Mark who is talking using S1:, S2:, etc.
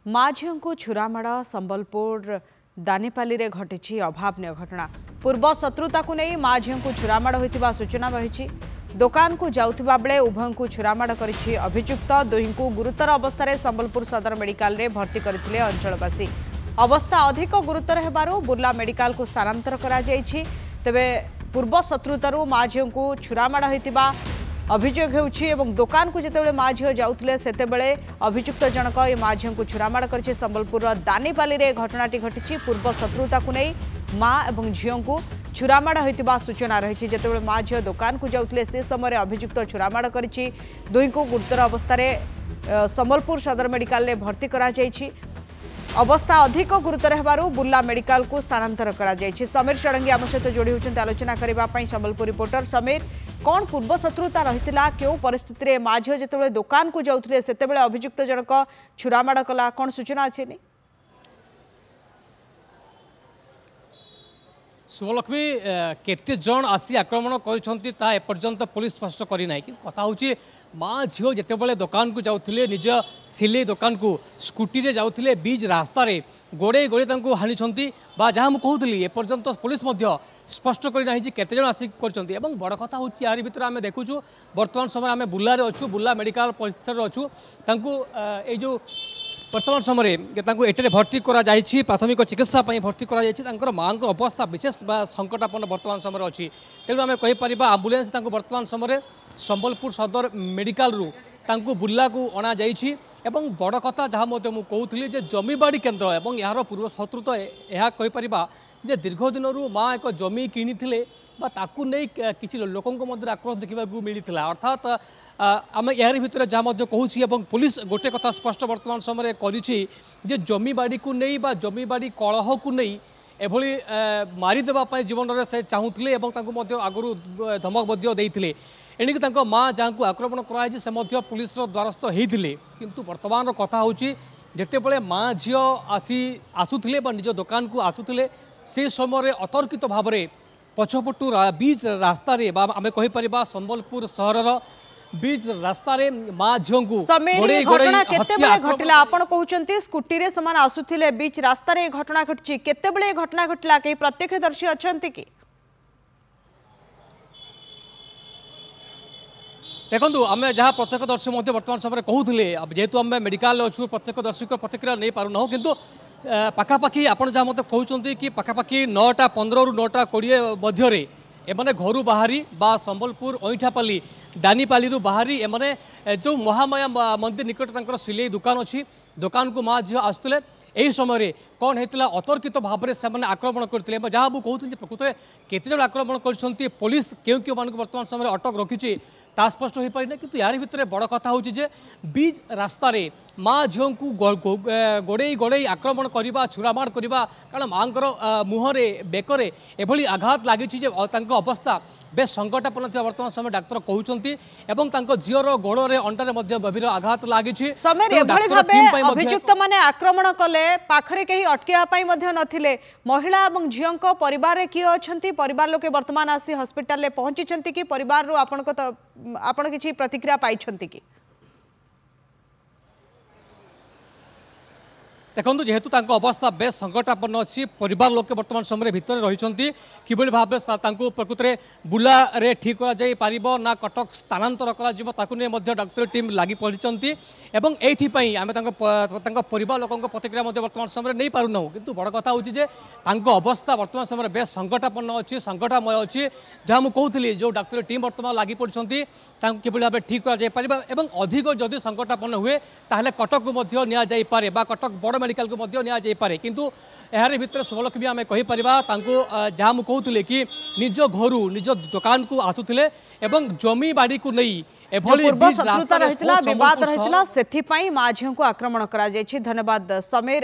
S1: माँ झील को छुरामाड़ संबलपुर दानीपाली रे घटी अभावन घटना। पूर्व शत्रुता को नहीं माँ झील को छुरामाड़ होता सूचना रही। दुकान को जाउथिबा बेले उभय को छुरामाड़ करिछि अभियुक्त। दुही को गुरुतर अवस्था संबलपुर सदर मेडिकल रे भर्ती करथिले अंचलवासी। अवस्था अधिक गुरुतर हेबारु बुर्ला मेडिकल को स्थानांतर करा जायछि। तेबे पूर्व शत्रुतारू माँ झील को छुरामाड़ होता अभियोग होउछि। दुकान को जितेबाला माँ झील जाउथिले सेतेबेले अभियुक्त जनक ए माँ झील को छुरामाड़ करिछि। संबलपुर दानीपाली रे घटनाटी घटिछि। पूर्व शत्रुता को नहीं माँ और झील को छुरामाड़ होता सूचना रही। जितेबाला माँ झील दुकान को जाउथिले से समय अभियुक्त छुरामाड़ करिछि। दुही को गुरुतर अवस्था संबलपुर सदर मेडिकल रे भर्ती करा जायछि। अवस्था अधिक गुरुतर हेबारु बुर्ला मेडिकल को स्थानांतर करा जायछि। समीर षडंगी आम सहित जोड़ी होती आलोचना करने संबलपुर रिपोर्टर। समीर, कौन पूर्व शत्रुता रही क्यों परिस्थिति रे माँ झील जितेबाला दुकान को जाउथिले सेतेबेले अभियुक्त जनक छुरामाड़ कला कौन सूचना अछि?
S2: शुभलक्ष्मी केते जन आसी आक्रमण करपर्यंत पुलिस स्पष्ट करना कि कथा हूँ माँ झील जितेबाला दुकान को जाउथिले निज सिले दुकान को स्कूटी रे जाउथिले बीच रास्ता रे गोड़े गोड़े हाणी जहाँ मुझे कहूली एपर्यंत पुलिस स्पष्ट करना केते जन आसिक करछंती। एवं बड़ कथा हूँ यार भितर आम देखुचु वर्तमान समय आम बुर्ला रे अच्छु बुर्ला मेडिकल परिसर अच्छु जो वर्तमान समय एटे भर्ती करा जायछि। प्राथमिक चिकित्सा भर्ती करा जायछि। तांकर माँ को अवस्था विशेष संकटापन्न वर्तमान समय अच्छी। तेणु आम कहीपर आम्बुलेंस वर्तमान समय संबलपुर सदर मेडिकल रु बुर्ला को अणा जायछि। एवं बड़ कथा जहाँ मुझे कहूली जमीबाड़ी केन्द्र एवं यार पूर्व शत्रुता यह कहीपर जे दीर्घ दिन माँ एक जमी किणी ताकू नहीं किसी लोकों मध्य आक्रोश देखा मिलता। अर्थात आम यार भितर जहाँ कहूँ पुलिस गोटे कथा स्पष्ट वर्तमान समय करिछि जे जमीबाड़ी को नहीं बा जमीबाड़ी कलह को नहीं एभली मारिदेवाई जीवन से चाहूले आगु धमक देते। एणिक माँ जहाँ को आक्रमण कराई से पुलिस द्वारस्थ होते। किंतु वर्तमान कथा हूँ जितेबाला माँ झील आसुले निज दुकान को आसुले से समय अतर्कित भाव में पछपटू बीच रास्ता आम कहीपर संबलपुर सहर बीच रास्ता माँ झील को
S1: घटला आपण कहते स्कूटी रे समान आसुथिले बीच रास्ता रे घटना घटची केतेबेले घटना घटला कहीं प्रत्यक्षदर्शी अछंती कि?
S2: देखो आम जहाँ प्रत्यक्षदर्शी वर्तमान समय कहूले जेहेतु आम मेडिकल अच्छु प्रत्यक्षदर्शी प्रतिक्रिया नहीं पार ना किंतु पाखापाखि आप जहाँ मत कहते कि पाखापाखि 9टा 15 रु 9टा 20 मध्य एमाने घरू बाहरी बा संबलपुर अईठापाली दानीपाली बाहरी एमाने जो महामाया मंदिर निकट सिलाई दुकान अच्छी दुकान को माँ झील आसुले यही समय कौन होता अतर्कित भाव में से आक्रमण करते। जहाँ मुझे कहते प्रकृत में केते जन आक्रमण कर पुलिस क्यों क्यों मानक वर्तमान समय अटक रखी ता स्पष्ट हो पारिना। किंतु यार भितर बड़ कथा हूँ बीच रास्ता माँ झील को गोड़े गोड़े आक्रमण करवा छुरामाड़ करवा कारण माँ मुहरे बेकरे एभली आघात लगी अवस्था बेस संकटापन्न वर्तमान समय डाक्तर कहते झीर गोड़े अंडारे गभीर आघात लगी।
S1: अभियुक्त माने आक्रमण कले पाखरे कहीं अटकेवाई नथिले। महिला और झील परिवार किए अच्छा परिवार लोके वर्तमान आसी हस्पिटाल पहुंची कि परिवार आपण किसी प्रतिक्रिया पाई कि?
S2: देखो जेहेतु अवस्था बेस संकटापन्न अच्छी परिवार लोके वर्तमान समय भितर रही कि भाव प्रकृत में बुर्ला रे ठीक कर ना कटक स्थानांतर कर डाक्तर टीम लगी पड़ी एवं ये आम परिवार लोकों प्रतिक्रिया वर्तमान समय नहीं पार ना। किंतु बड़ कथा हूँ अवस्था वर्तमान समय बेस संकटापन्न अच्छी संकटामय अच्छी जहाँ मुझे कहूली जो डाक्तर टीम वर्तमान लगी पड़ी कि भाव ठीक कर अधिक जदि संकटापन्न हुए ताहले कटक को निपारे कटक बड़ मेडिकल को निपारे। किंतु यार भितर शुभलक्ष्मी आम कहीपर जहाँ मुझे कहूले कि निज घर निज दुकान को आसुले जमी बाड़ी को नहीं
S1: पूर्व शत्रुता रही विवाद रही से माँ झील को आक्रमण करा। धन्यवाद समीर।